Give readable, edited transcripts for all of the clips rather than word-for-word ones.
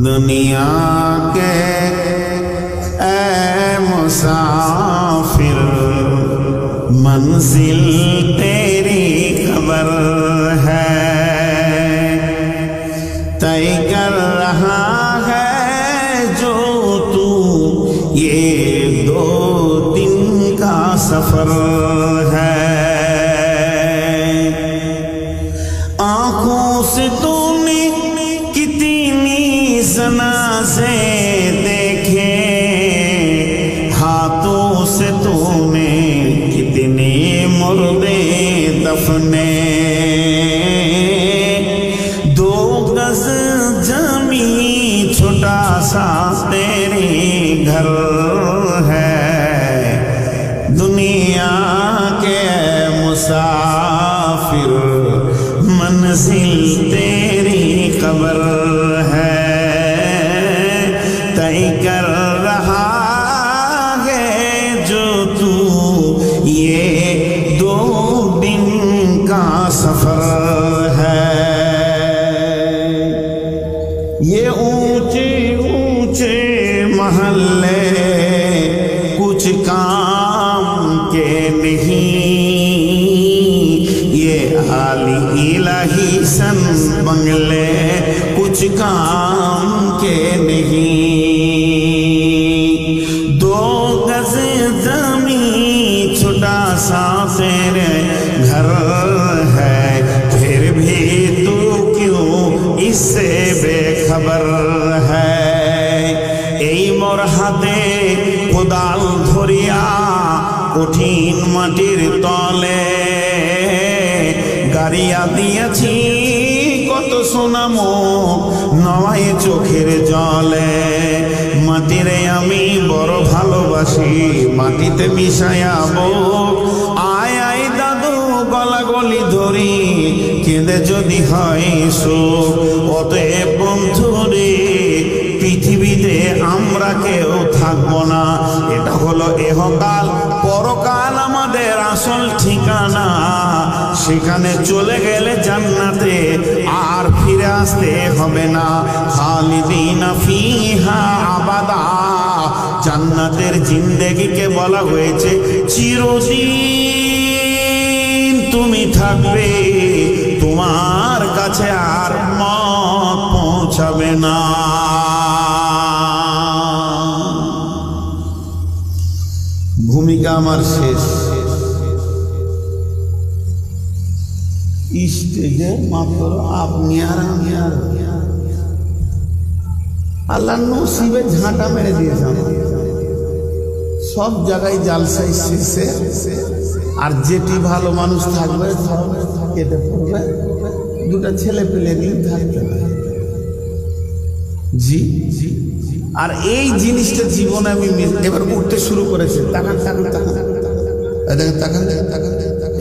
दुनिया के ऐ मुसाफिर मंजिल तेरी खबर है, तय कर रहा है जो तू ये 2 दिन का सफर है। आंखों से तूने कितनी जनाज़े देखे, हाथों से तूने कितने मुर्दे दफने, 2 गज जमीन छोटा सा तेरे घर है, दुनिया के मुसाफिर मंजिल तेरी कब्र है, तय कर रहा है जो तू ये 2 दिन का सफर है। ये ऊंचे ऊंचे महल्ले कुछ काम के नहीं, ये आली इलाही सन बंगले कुछ काम के नहीं, 2 गज जमीन छोटा सा तेरे घर है, फिर भी तू क्यों इससे बेखबर है। এই মোর হাতে কোদাল ধরিয়া কঠিন মাটির তলে গাড়িয়া দিয়েছি কত সোনামো নয় চোখের জলে, মাটিরে আমি বড় ভালোবাসি মাটিতে মিশায়াবো, আয় আয় দাদু গলা গলি ধরি কেঁদে যদি হয় সুখ, অতএব বন্ধুরে পৃথিবীতে আমরা কেউ থাকবো না, এটা হলো ইহকাল, পরকাল আমাদের আসল ঠিকানা, সেখানে চলে গেলে জান্নাতে আর ফিরে আসতে হবে না, খালিদিনা ফিহা আবাদা, জান্নাতের জিন্দেগিকে বলা হয়েছে চিরদিন তুমি থাকবে, তোমার কাছে আর মত পৌঁছাবে না। ভূমিকা আমার শেষ, স্টেজে মাত্র আপনি আর আমি আর আল্লাহ নসিবে ঝাঁটা মেরে দিয়েছে, সব জায়গায় জালসাই শেষে, আর যেটি ভালো মানুষ থাকবে সব কেটে পড়বে, 2টা ছেলে পেলে নিয়ে থাকবে না। জি জি, আর এই জিনিসটা জীবনে আমি এবার উঠতে শুরু করেছে, তাকান তাকান তাকান তাকান তাকান,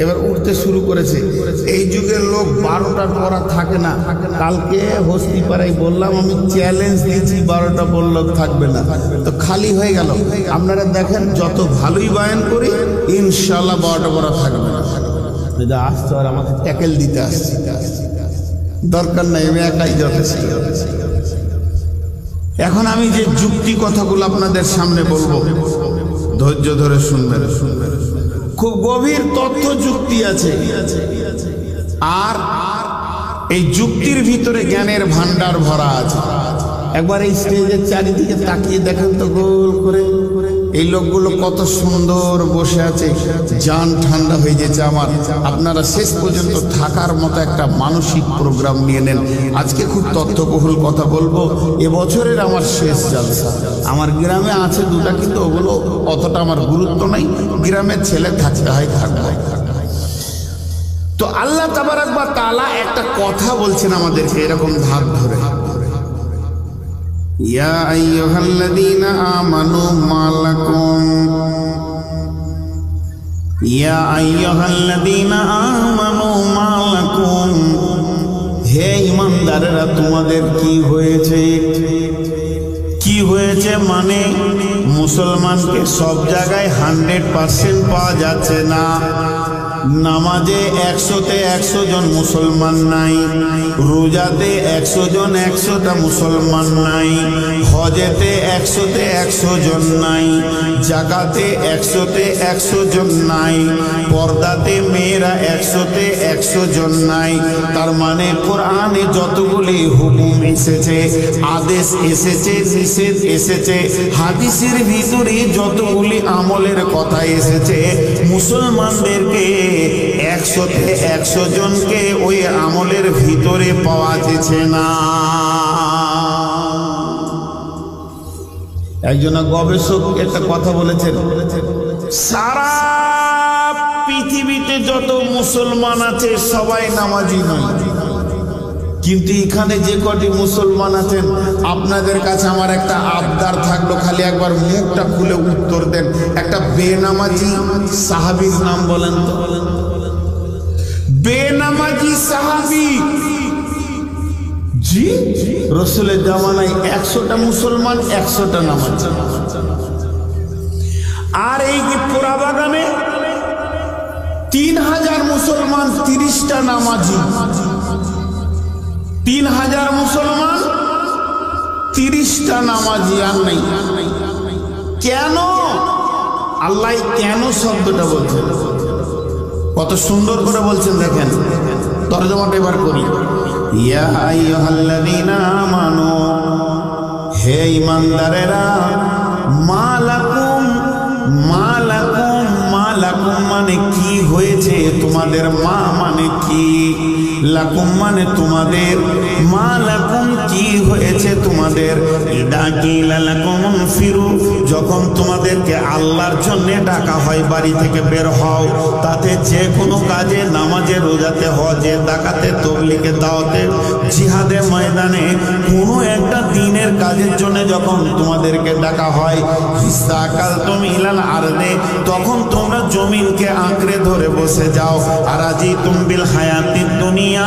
এবার উঠতে শুরু করেছে। এই যুগের লোক 12টার পর থাকে না। কালকে হস্তিপাড়ায় বললাম, আমি চ্যালেঞ্জ দিয়েছি 12টা পর লোক থাকবে না, তো খালি হয়ে গেল। আপনারা দেখেন যত ভালোই বয়ান করি ইনশাল্লাহ 12টা পর থাকবে না। আসতে আর আমাকে ট্যাকেল দিতে আসছে, দরকার নাই, আমি একাই যথেষ্ট। এখন আমি যে যুক্তি কথাগুলো আপনাদের সামনে বলবো, ধৈর্য ধরে শুনবেন, খুব গভীর তথ্য যুক্তি আছে, আর এই যুক্তির ভিতরে জ্ঞানের ভান্ডার ভরা আছে। একবার এই স্টেজের চারিদিকে তাকিয়ে দেখেন তো গোল করে, এই লোকগুলো কত সুন্দর বসে আছে, জান ঠান্ডা হয়ে যেছে আমার। আপনারা শেষ পর্যন্ত থাকার মতো একটা মানসিক প্রোগ্রাম নিয়ে নেন। আজকে খুব তথ্যবহুল কথা বলবো। এবছরের আমার শেষ জালসা। আমার গ্রামে আছে 2টা, কিন্তু ওগুলো অতটা আমার গুরুত্ব নাই, গ্রামের ছেলে থাকতে হয় থাকবে। তো আল্লাহ তাবারাক ওয়া তাআলা একটা কথা বলছেন আমাদেরকে এরকম ধাপ ধরে, ইয়া আইয়ুহাল্লাযীনা আমানু মালাকুম, ইয়া আইয়ুহাল্লাযীনা আমানু মালাকুম, হে ঈমানদারেরা তোমাদের কি হয়েছে? কি হয়েছে মানে মুসলমানকে সব জায়গায় 100% পাওয়া যাচ্ছে না। নামাজে 100-তে 100 জন মুসলমান নাই, রোজাতে 100 জন 100টা মুসলমান নাই, হজেতে 100-তে 100 জন নাই, জাকাতে 100-তে 100 জন নাই, পর্দাতে মেয়েরা 100-তে 100 জন নাই। তার মানে কোরআনে যতগুলি হুকুম এসেছে, আদেশ এসেছে, নিষেধ এসেছে, হাদিসের ভিতরে যতগুলি আমলের কথা এসেছে, মুসলমানদেরকে 100-তে 100 জনকে ওই আমলের ভিতরে পাওয়া যাচ্ছে না। একজন গবেষক একটা কথা বলেছেন, সারা পৃথিবীতে যত মুসলমান আছে সবাই নামাজি নয়, কিন্তু এখানে যে কটি মুসলমান আছেন, আপনাদের কাছে আমার একটা আবদার থাকলো, খালি একবার মুখটা খুলে উত্তর দেন। একটা বেনামাজি সাহাবীর নাম বলেন তো। বেনামাজি সাহাবী, জি, রাসূলের জামানায় 100টা মুসলমান 100টা নামাজি। আর এই যে পোড়া বাগানে 3000 মুসলমান 30টা নামাজি, 3000 মুসলমান 30টা নামাজি আর নেই। কেন? আল্লাহ কেন শব্দটা বলছেন, কত সুন্দর করে বলছেন দেখেন। তরজমাটা এবার করি। ইয়া আইয়ুহাল্লাযীনা আমানু, হে ঈমানদারেরা, মালাকুম, মালাকুম, মালাকুম মানে কি হয়েছে তোমাদের, মা মানে কি, লাকুম মানে তোমাদের, মালাকুম কি হয়েছে তোমাদের। ইদা কিলা লাকুম ফিরু, যখন তোমাদেরকে আল্লাহর জন্য ডাকা হয় বাড়ি থেকে বের হও, তাতে যে কোনো কাজে, নামাজে, রোজাতে, হজে, ডাকাতে, তবলিগে, দাওয়াতে, জিহাদে, ময়দানে, কোনো একটা দিনের কাজের জন্য যখন তোমাদেরকে ডাকা হয়, ইস্তাকালতুম ইলাল আরদে, তখন তোমরা জমিনকে আঁকড়ে ধরে বসে যাও। আর আজিতুম বিল হায়াতিদ দুনিয়া,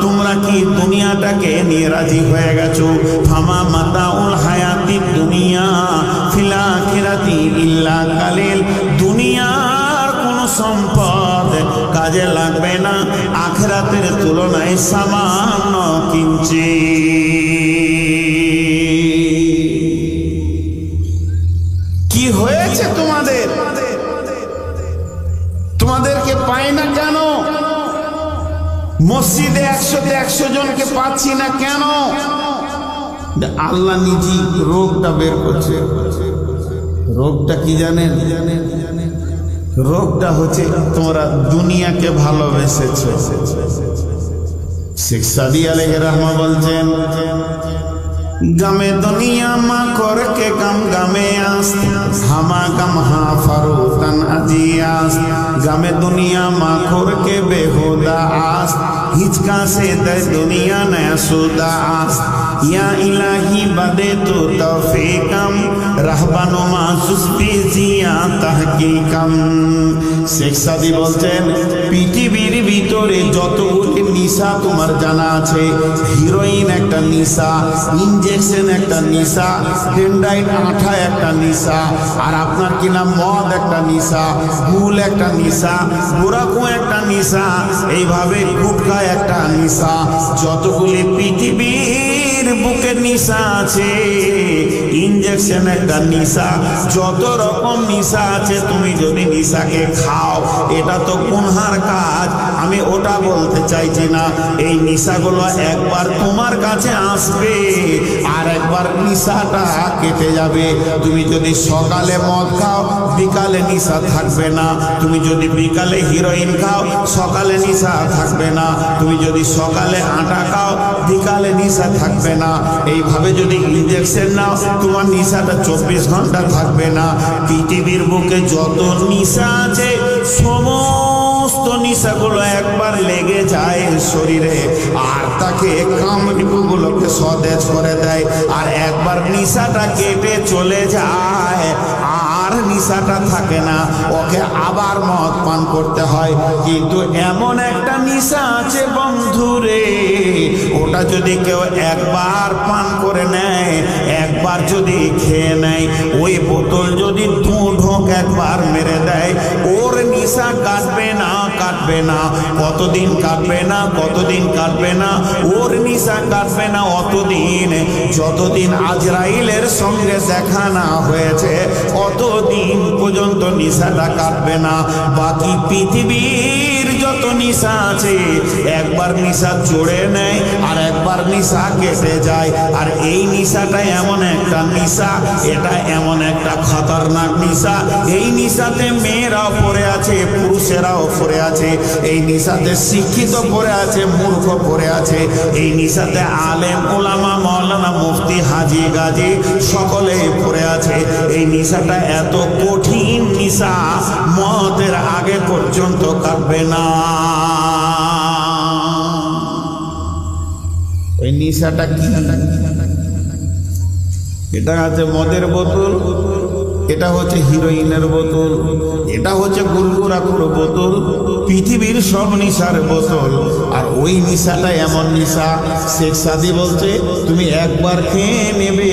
তোমরা কি দুনিয়াটাকে নিয়ে রাজি হয়ে গেছো। ফামা মাতাউল হায়াতিদ দুনিয়া ফিল আখিরাতি ইল্লা কালিল, দুনিয়ার কোন সম্পদ কাজে লাগবে না আখিরাতের তুলনায় সামান্য কিঞ্চিৎ। কি হয়েছে তোমাদের, তোমাদেরকে পাই না কেন? মসজিদে 100-তে 100 জনকে পাচ্ছি না কেন? আল্লাহ নিজেই রোগটা বের করছে। রোগটা কি জানেন? রোগটা হচ্ছে তোমরা দুনিয়াকে ভালোবেসেছো। শেখ সাদি আলাইহির রহমা বলছেন, गमे दुनिया मा कर के गम गमे आस हमा गम हा फरोतन अजियास गमे दुनिया मा कर के बेहुदा आस हिचका से दे दुनिया नया सुदा आस या इलाही बदे तो तौफीकम रहबानो मा सुस्ती जिया तहकीकम। शेख सादी बोलছেন পৃথিবীর ভিতরে যতগুলি নিশা তোমার জানা আছে, হিরোইন একটা নিশা, ইনজেকশন একটা নিশা, ডেন্ড্রাইট আঠা একটা নিশা, আর আপনার কিনা মদ একটা নিশা, গুল একটা নিশা, গোরাকু একটা নিশা, এইভাবে গুটকা একটা নিশা, যতগুলি পৃথিবীর বুকে নিশা আছে, ইনজেকশন একটা নিশা, যত রকম নিশা আছে, তুমি যদি নিশাকে খাও এটা তো গুনহার কাজ, আমি ওটা বলতে চাইছি না। এই নিশাগুলো একবার তোমার কাছে আসবে আর একবার নিশাটা কেটে যাবে। তুমি যদি সকালে মদ খাও বিকালে নিশা থাকবে না, তুমি যদি বিকালে হিরোইন খাও সকালে নিশা থাকবে না, তুমি যদি সকালে আটা খাও বিকালে নিশা থাকবে না, এইভাবে যদি ইনজেকশন নাও তোমার নিশাটা 24 ঘন্টা থাকবে না। পৃথিবীর বুকে যত নিশা আছে সমস্ত নিশাগুলো একবার লেগে যায় শরীরে আর তাকে কামড়গুলোকে সতেজ করে দেয়, আর একবার নিশাটা কেটে চলে যায় আর নিশাটা থাকে না, ওকে আবার মদ পান করতে হয়। কিন্তু এমন একটা নিশা আছে বন্ধুরে, ওটা যদি কেউ একবার পান করে নেয়, একবার যদি খেয়ে নেয়, ওই বোতল যদি দু ঢোক একবার মেরে দেয়, ওর নিশা কাটবে না, কাটবে না। কতদিন কাটবে না? কতদিন কাটবে না? ওর নিশা কাটবে না অতদিন যতদিন আজরাইলের সঙ্গে দেখা না হয়েছে, অতদিন পর্যন্ত নিশাটা কাটবে না। বাকি পৃথিবীর যত নিশা আছে একবার নিশা চড়ে নেয় আর একবার নিশা কেটে যায়। আর এই নিশাটা এমন একটা নিশা, এটা এমন একটা খতরনাক নিশা। এই নিশাতে মেয়েরাও পড়ে আছে, পুরুষেরাও পড়ে আছে। এই নিশাতে শিক্ষিত পড়ে আছে, মূর্খ পড়ে আছে। এই নিশাতে আলেম ওলামা মাওলানা মুফতি হাজি গাজী সকলেই পড়ে আছে। এই নিশাটা এত কঠিন নিশা, মতের আগে পর্যন্ত কাটবে না। এই নিশাটা কি? এটা আছে মদের বোতল, এটা হচ্ছে হিরোইনের বোতল, এটা হচ্ছে গুলগুরাকুর বোতল, পৃথিবীর সব নিশার বোতল। আর ওই নিশাটা এমন নিশা, শেখ সাদি বলছে তুমি একবার খেয়ে নেবে